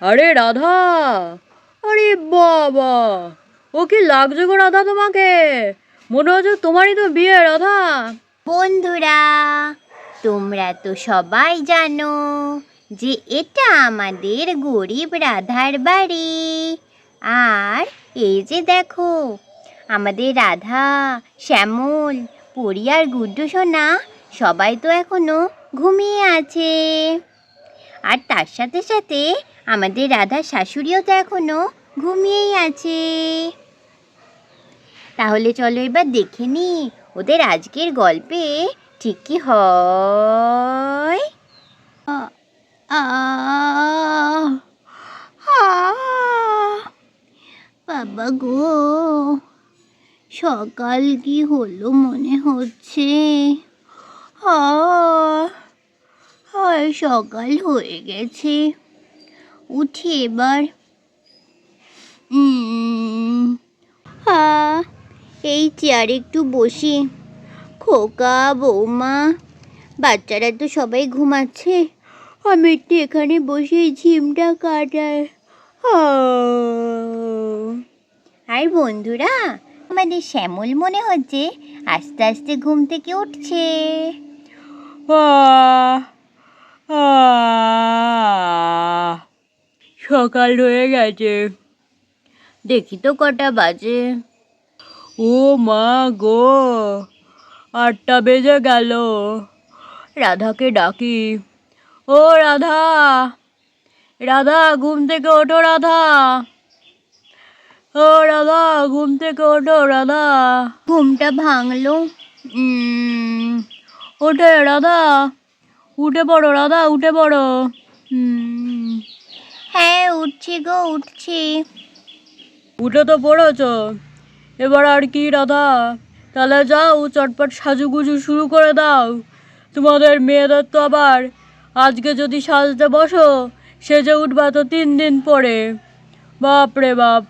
আরে রাধা, আরে বাবা, ও কি লাগছে গো রাধা তোমাকে? মনে হচ্ছে তোমারই তো বিয়ে রাধা। বন্ধুরা, তোমরা তো সবাই জানো যে এটা আমাদের গরিব রাধার বাড়ি। আর এই যে দেখো, আমাদের রাধা, শ্যামল, পরি আর গুড্ডু সোনা সবাই তো এখনো ঘুমিয়ে আছে। আর তার সাথে সাথে আমাদের রাধার শাশুড়িও তো এখনো ঘুমিয়েই আছে। তাহলে চলো এবার দেখে নি ওদের আজকের গল্পে ঠিক কি হয়। বাবা গো, সকাল কি হলো মনে হচ্ছে। হয় সকাল হয়ে গেছে, উঠি এবার। এই চেয়ারে একটু বসি। খোকা, বৌমা, বাচ্চারা তো সবাই ঘুমাচ্ছে, আমি একটু এখানে বসে ঝিমটা কাটাই। আর বন্ধুরা, আমাদের শ্যামল মনে হচ্ছে আস্তে আস্তে ঘুম থেকে উঠছে। সকাল হয়ে গেছে, দেখি তো কটা বাজে। ও মা গো, 8টা বেজে গেল। রাধাকে ডাকি। ও রাধা, রাধা ঘুম থেকে ওঠো রাধা, ও রাধা ঘুম থেকে ওঠো রাধা। ঘুমটা ভাঙলো। ওঠে রাধা, উঠে পড়ো রাধা, উঠে পড়ো। হ্যাঁ, উঠছি গো, উঠছি। উঠে তো পড়েছ, এবার আর কি রাধা? তাহলে যাও চটপট সাজুগুজু শুরু করে দাও। তোমাদের মেয়েদের তো আবার আজকে যদি সাজতে বসো, সেজে উঠবা তো 3 দিন পরে। বাপ রে বাপ।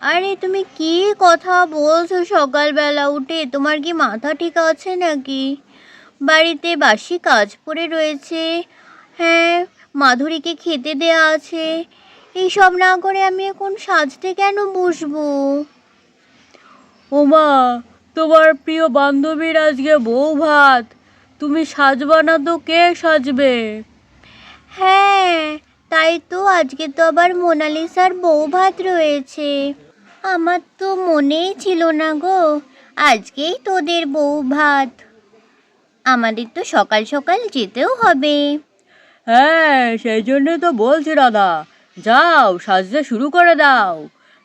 আরে তুমি কি কথা বলছো সকালবেলা উঠে? তোমার কি মাথা ঠিক আছে নাকি? বাড়িতে বাসি কাজ পড়ে রয়েছে। হ্যাঁ, মাধুরীকে খেতে দেয়া আছে। এইসব না করে আমি এখন সাজতে কেন বসবো? ওমা, তোমার প্রিয় বান্ধবীর আজকে বউ ভাত, তুমি সাজবা না তো কে সাজবে? হ্যাঁ, তাই তো, আজকে তো আবার মোনালিসার বউ ভাত রয়েছে। আমার তো মনেই ছিল না গো, আজকেই তোদের বউ ভাত। আমাদের তো সকাল সকাল যেতেও হবে। হ্যাঁ, সেই জন্যই তো বলছি রাধা, যাও সাজতে শুরু করে দাও।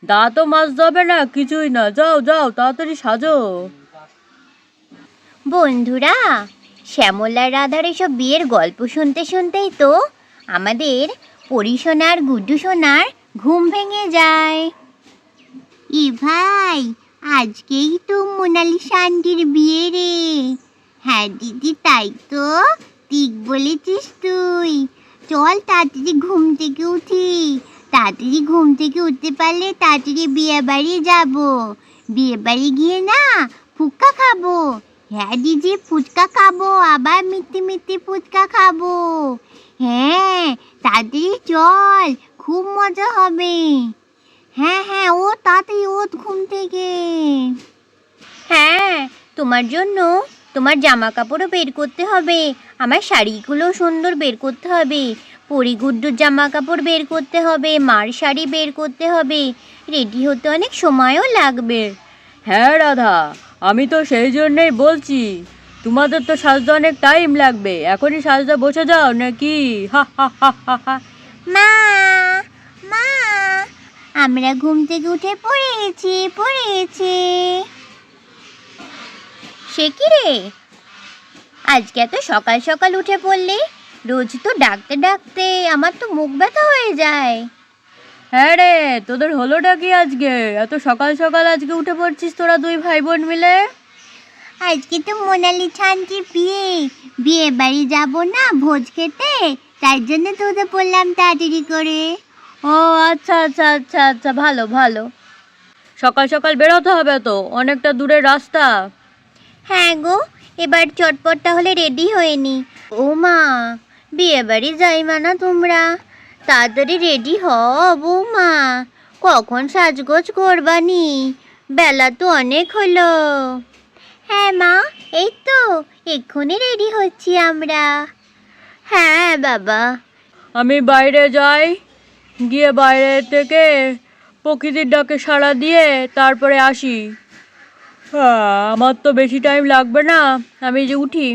দাঁতও মাজতে হবে না, কিছুই না, যাও যাও তাড়াতাড়ি সাজো। বন্ধুরা, শ্যামলা রাধার এসব বিয়ের গল্প শুনতে শুনতেই তো আমাদের পরিসোনার গুড্ডু সোনার ঘুম ভেঙে যায়। ই ভাই, আজকেই তো মোনালিসা আন্টির বিয়ে রে। হ্যাঁ দিদি, তাই তো, ঠিক বলেছিস তুই। চল তাড়াতাড়ি ঘুম থেকে উঠি। তাড়াতাড়ি ঘুম থেকে উঠতে পারলে তাড়াতাড়ি বিয়ে বাড়ি যাবো। বিয়ে বাড়ি গিয়ে না ফুচকা খাবো। হ্যাঁ দিদি, ফুচকা খাবো, আবার মিষ্টি মিষ্টি ফুচকা খাবো। হ্যাঁ, তাড়াতাড়ি চল, খুব মজা হবে। হ্যাঁ হ্যাঁ, ও তাড়াতাড়ি ওঠ ঘুম থেকে। হ্যাঁ, তোমার জন্য তোমার জামা কাপড়ও বের করতে হবে, আমার শাড়িগুলো সুন্দর বের করতে হবে, পরিগুড্ডুর জামা কাপড় বের করতে হবে, মার শাড়ি বের করতে হবে। রেডি হতে অনেক সময়ও লাগবে। হ্যাঁ রাধা, আমি তো সেই জন্যই বলছি, তোমাদের তো সাজতে অনেক টাইম লাগবে, এখনই সাজতে বসে যাও নাকি? হা হা হা হা হা। মা, মা, আমরা ঘুম থেকে উঠে পড়েছি। সে কি রে, আজকে এত সকাল সকাল উঠে পড়লি? রোজ তো ডাকতে ডাকতে আমার তো মুখ ব্যথা হয়ে যায়। হ্যাঁ রে, তোদের হলোটা কি আজকে? এত সকাল সকাল আজকে উঠে পড়ছিস তোরা দুই ভাই বোন মিলে? আজকে তো মোনালিসা আন্টির বিয়ে, বিয়ে বাড়ি যাবো না ভোজ খেতে, তাই জন্য তো উঠে পড়লাম তাড়াতাড়ি করে। ও আচ্ছা আচ্ছা আচ্ছা আচ্ছা, ভালো ভালো। সকাল সকাল বেরোতে হবে তো, অনেকটা দূরের রাস্তা। হ্যাঁ গো, এবার চটপট তাহলে রেডি হয়ে নি। ও মা, বিয়ে বাড়ি যাই মানা তোমরা? তাড়াতাড়ি রেডি হও বৌমা, কখন সাজগোজ করবানি? বেলা তো অনেক হলো। হ্যাঁ মা, এই তো এক্ষুনি রেডি হচ্ছি আমরা। হ্যাঁ বাবা। আমি বাইরে যাই, গিয়ে বাইরে থেকে প্রকৃতির ডাকে সাড়া দিয়ে তারপরে আসি। আমার তো বেশি টাইম লাগবে না, আমি যে উঠি।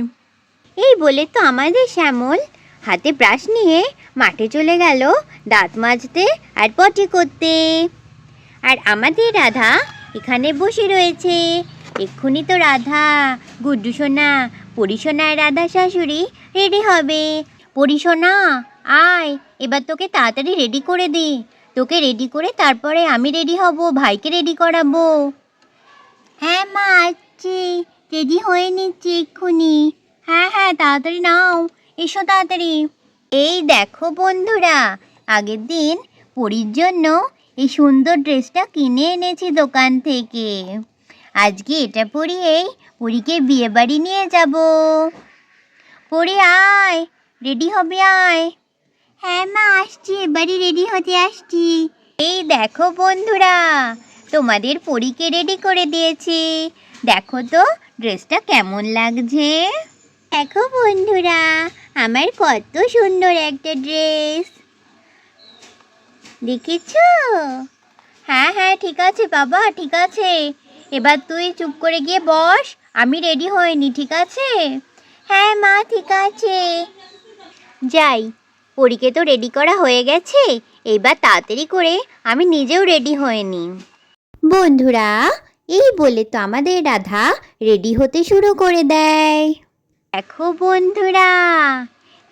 এই বলে তো আমাদের শ্যামল হাতে ব্রাশ নিয়ে মাঠে চলে গেল দাঁত মাজতে আর পটি করতে। আর আমাদের রাধা এখানে বসে রয়েছে। এক্ষুনি তো রাধা, গুড্ডু সোনা, পরি সোনা আর রাধা শাশুড়ি রেডি হবে। পরি সোনা, আয়, এবার তোকে তাড়াতাড়ি রেডি করে দি। তোকে রেডি করে তারপরে আমি রেডি হব, ভাইকে রেডি করাবো। হ্যাঁ মা, আসছি, রেডি হয়ে নিচ্ছি এক্ষুনি। হ্যাঁ হ্যাঁ, তাড়াতাড়ি নাও, এসো তাড়াতাড়ি। এই দেখো বন্ধুরা, আগের দিন পরীর জন্য এই সুন্দর ড্রেসটা কিনে এনেছি দোকান থেকে। আজকে এটা পরিয়েই পরীকে বিয়ে বাড়ি নিয়ে যাব। পরি আয়, রেডি হবে আয়। হ্যাঁ মা, আসছি, এবারই রেডি হতে আসছি। এই দেখো বন্ধুরা, তোমাদের পরীকে রেডি করে দিয়েছি। দেখো তো ড্রেসটা কেমন লাগছে। দেখো বন্ধুরা, আমার কত সুন্দর একটা ড্রেস, দেখেছো? হ্যাঁ হ্যাঁ, ঠিক আছে বাবা, ঠিক আছে। এবার তুই চুপ করে গিয়ে বস, আমি রেডি হইনি, ঠিক আছে? হ্যাঁ মা, ঠিক আছে। যাই, পরীকে তো রেডি করা হয়ে গেছে, এবার তাড়াতাড়ি করে আমি নিজেও রেডি হয়ে নিই। বন্ধুরা, এই বলে তো আমাদের রাধা রেডি হতে শুরু করে দেয়। দেখো বন্ধুরা,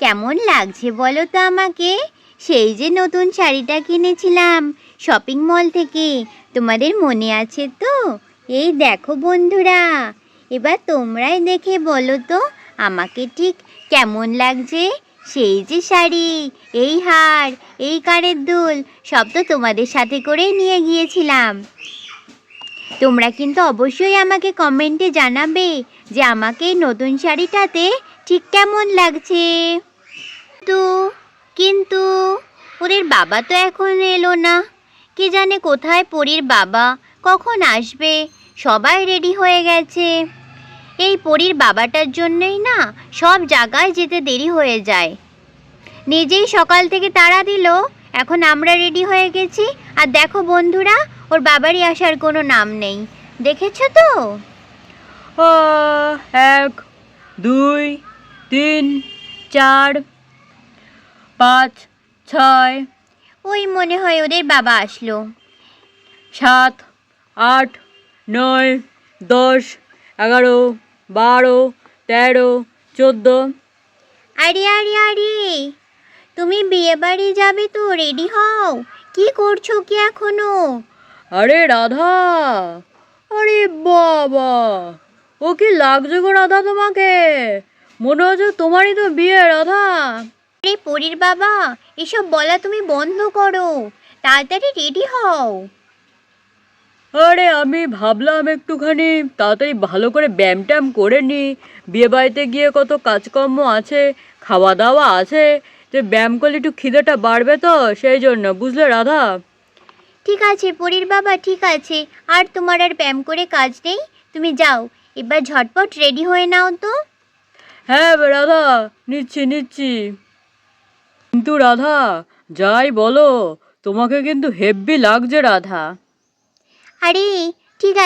কেমন লাগছে বলো তো আমাকে? সেই যে নতুন শাড়িটা কিনেছিলাম শপিং মল থেকে, তোমাদের মনে আছে তো? এই দেখো বন্ধুরা, এবার তোমরাই দেখে বলো তো আমাকে ঠিক কেমন লাগছে। সেই যে শাড়ি, এই হার, এই কানের দুল, সব তো তোমাদের সাথে করেই নিয়ে গিয়েছিলাম। তোমরা কিন্তু অবশ্যই আমাকে কমেন্টে জানাবে যে আমাকে এই নতুন শাড়িটাতে ঠিক কেমন লাগছে। কিন্তু ওদের বাবা তো এখন এলো না, কে জানে কোথায় পরীর বাবা, কখন আসবে। সবাই রেডি হয়ে গেছে। এই পরীর বাবাটার জন্যই না সব জায়গায় যেতে দেরি হয়ে যায়। নিজেই সকাল থেকে তাড়া দিল, এখন আমরা রেডি হয়ে গেছি, আর দেখো বন্ধুরা, ওর বাবারই আসার কোনো নাম নেই। দেখেছো তো? 1 2 3 4 5 6 ওই মনে হয় ওদের বাবা আসলো। 7 8 9 10 11 12 13 14। আরে আরে আরে, তুমি বিয়ে বাড়ি যাবে তো, রেডি হও। কি করছো কি এখনো? আরে রাধা, আরে বাবা, ও কি লাগছে গো রাধা তোমাকে? মনে হচ্ছে তোমারই তো বিয়ে রাধা। আরে পরীর বাবা, এসব বলা তুমি বন্ধ করো, তাড়াতাড়ি রেডি হও। আরে আমি ভাবলাম একটুখানি তাড়াতাড়ি ভালো করে ব্যায়াম ট্যাম করে নি, বিয়ে বাড়িতে গিয়ে কত কাজকর্ম আছে, খাওয়া দাওয়া আছে, যে ব্যায়াম করলে একটু খিদেটা বাড়বে তো, সেই জন্য, বুঝলে রাধা? ঠিক আছে পরীর বাবা, ঠিক আছে, আর তোমার আর ব্যায়াম করে কাজ নেই, তুমি যাও, এবার ঝটপট রেডি হয়ে নাও তো। হ্যাঁ রাধা, নিচ্ছি। কিন্তু রাধা, যাই বলো, তোমাকে কিন্তু হেব্বি লাগছে রাধা। আরে ঠিক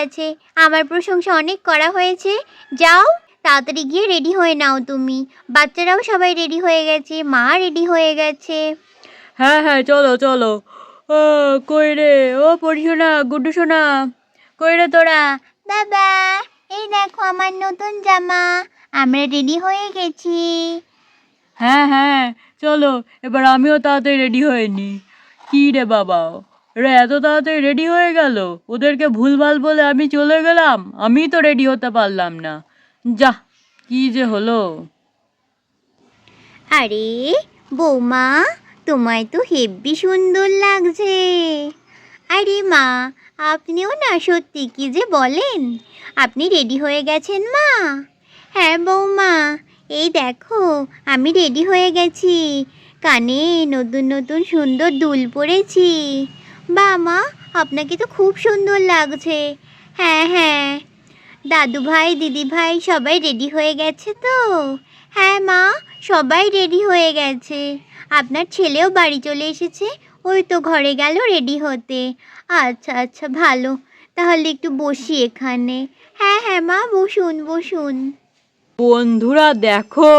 আছে, আমার প্রশংসা অনেক করা হয়েছে। যাও, তাড়াতাড়ি গিয়ে রেডি হয়ে নাও তুমি। বাচ্চারাও সবাই রেডি হয়ে গেছে, মা রেডি হয়ে গেছে। হ্যাঁ, চলো। ও কই রে, ও পরি সোনা, গুড্ডু সোনা, কই রে তোরা? বাবা, এই দেখো আমার নতুন জামা, আমরা রেডি হয়ে গেছি। হ্যাঁ, চলো, এবার আমিও তাড়াতাড়ি রেডি হয়ে নি। কি রে বাবা, এরা এত তাড়াতাড়ি রেডি হয়ে গেল, ওদেরকে ভুলভাল বলে আমি চলে গেলাম, আমি তো রেডি হতে পারলাম না। যা, কি যে হলো। আরে বৌমা, তোমায় তো হেব্বি সুন্দর লাগছে। আরে মা, আপনিও না, সত্যি কি যে বলেন, আপনি রেডি হয়ে গেছেন মা? হ্যাঁ বৌমা, এই দেখো আমি রেডি হয়ে গেছি। কানে নতুন নতুন সুন্দর দুল পরেছি। বা মা, আপনাকে তো খুব সুন্দর লাগছে। হ্যাঁ হ্যাঁ, দাদু ভাই দিদি ভাই সবাই রেডি হয়ে গেছে তো? হ্যাঁ মা, সবাই রেডি হয়ে গেছে। আপনার ছেলেও বাড়ি চলে এসেছে, ওই তো ঘরে গেল রেডি হতে। আচ্ছা আচ্ছা, ভালো। তাহলে একটু বসি এখানে। হ্যাঁ হ্যাঁ মা, বসুন বসুন। বন্ধুরা দেখো,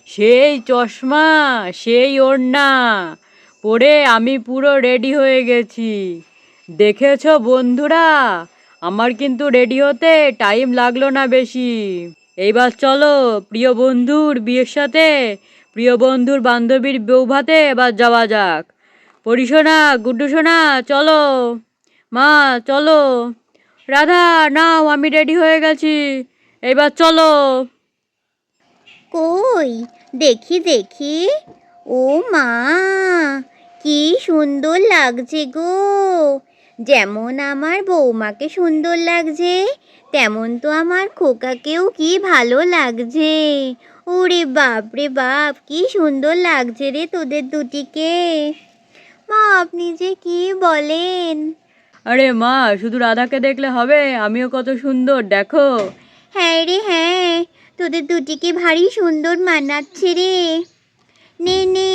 সেই চশমা, সেই ওড়না পরে আমি পুরো রেডি হয়ে গেছি। দেখেছো বন্ধুরা, আমার কিন্তু রেডি হতে টাইম লাগলো না বেশি। এইবার চলো প্রিয় বন্ধুর বিয়ের সাথে প্রিয় বন্ধুর বান্ধবীর বউ ভাতে এবার যাওয়া যাক। পরিশোনা, গুড্ডু সোনা, চলো। মা চলো। রাধা নাও, আমি রেডি হয়ে গেছি, এইবার চলো। কই, দেখি দেখি। ও মা, কি সুন্দর লাগছে গো! যেমন আমার বৌমাকে সুন্দর লাগছে, তেমন তো আমার খোকাকেও কি ভালো লাগছে। ওরে বাপ রে বাপ, কি সুন্দর লাগছে রে তোদের দুটিকে। মা, আপনি যে কি বলেন! আরে মা, শুধু রাধাকে দেখলে হবে, আমিও কত সুন্দর দেখো। হ্যাঁ রে হ্যাঁ, তোদের দুটিকে ভারী সুন্দর মানাচ্ছে রে। নে নে,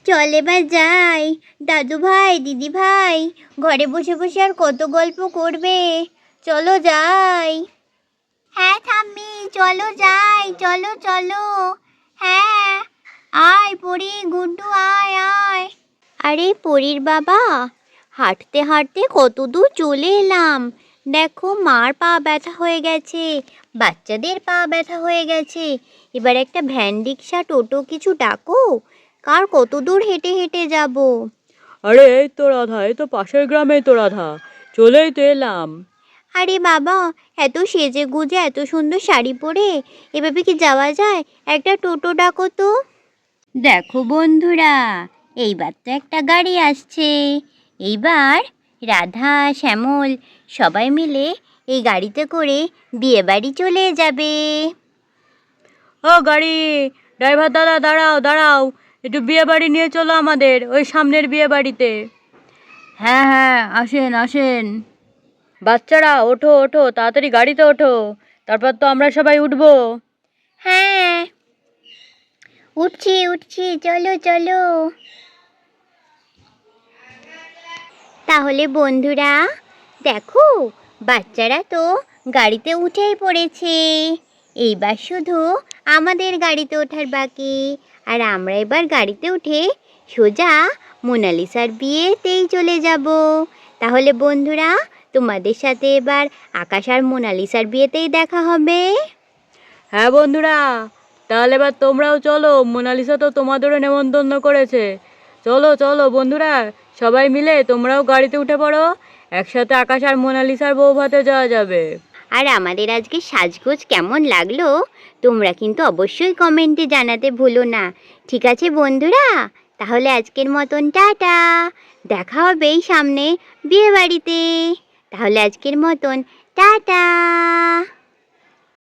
চল এবার যাই। দাদু ভাই দিদি ভাই ঘরে বসে বসে আর কত গল্প করবে, চলো যাই। হ্যাঁ ঠাম্মি, চলো যাই, চলো চলো। হ্যাঁ, আয় পরি, গুড্ডু আয় আয়। আরে পরির বাবা, হাঁটতে হাঁটতে কত দূর চলে এলাম। দেখো, মার পা ব্যথা হয়ে গেছে, বাচ্চাদের পা ব্যথা হয়ে গেছে। এবার একটা ভ্যান রিক্সা টোটো কিছু ডাকো। কার কত দূর হেঁটে হেঁটে যাব। আরে এই তো রাধা, এই তো পাশের গ্রামেই তো রাধা, চলেই তো এলাম। আরে বাবা, এত সেজে গুজে এত সুন্দর শাড়ি পরে এভাবে কি যাওয়া যায়? একটা টোটো ডাকো তো। দেখো বন্ধুরা, এইবার তো একটা গাড়ি আসছে। এইবার রাধা শ্যামল সবাই মিলে এই গাড়িতে করে বিয়েবাড়ি চলে যাবে। ও গাড়ি ড্রাইভার দাদা, দাঁড়াও দাঁড়াও, একটু বিয়ে বাড়ি নিয়ে চলো আমাদের ওই সামনের বিয়ে বাড়িতে। হ্যাঁ হ্যাঁ, আসেন আসেন। বাচ্চারা ওঠো ওঠো, তাড়াতাড়ি গাড়িতে ওঠো, তারপর তো আমরা সবাই উঠবো। হ্যাঁ, উঠছি উঠছি, চলো চলো। তাহলে বন্ধুরা দেখো, বাচ্চারা তো গাড়িতে উঠেই পড়েছে। এইবার শুধু আমাদের গাড়িতে ওঠার বাকি। আর আমরা এবার গাড়িতে উঠে সোজা মোনালিসার বিয়েতেই চলে যাব। তাহলে বন্ধুরা, তোমাদের সাথে এবার আকাশ আর মোনালিসার বিয়েতেই দেখা হবে। হ্যাঁ বন্ধুরা, তাহলে এবার তোমরাও চলো, মোনালিসা তো তোমাদেরও নেমন্তন্ন করেছে। চলো চলো বন্ধুরা, সবাই মিলে তোমরাও গাড়িতে উঠে পড়ো, একসাথে আকাশ আর মোনালিসার বউ ভাতে যাওয়া যাবে। আর আমাদের আজকে সাজগোজ কেমন লাগলো তোমরা কিন্তু অবশ্যই কমেন্টে জানাতে ভুলো না। ঠিক আছে বন্ধুরা, তাহলে আজকের মতন টাটা। দেখা হবে এই সামনে বিয়ে বাড়িতে। তাহলে আজকের মতন টাটা।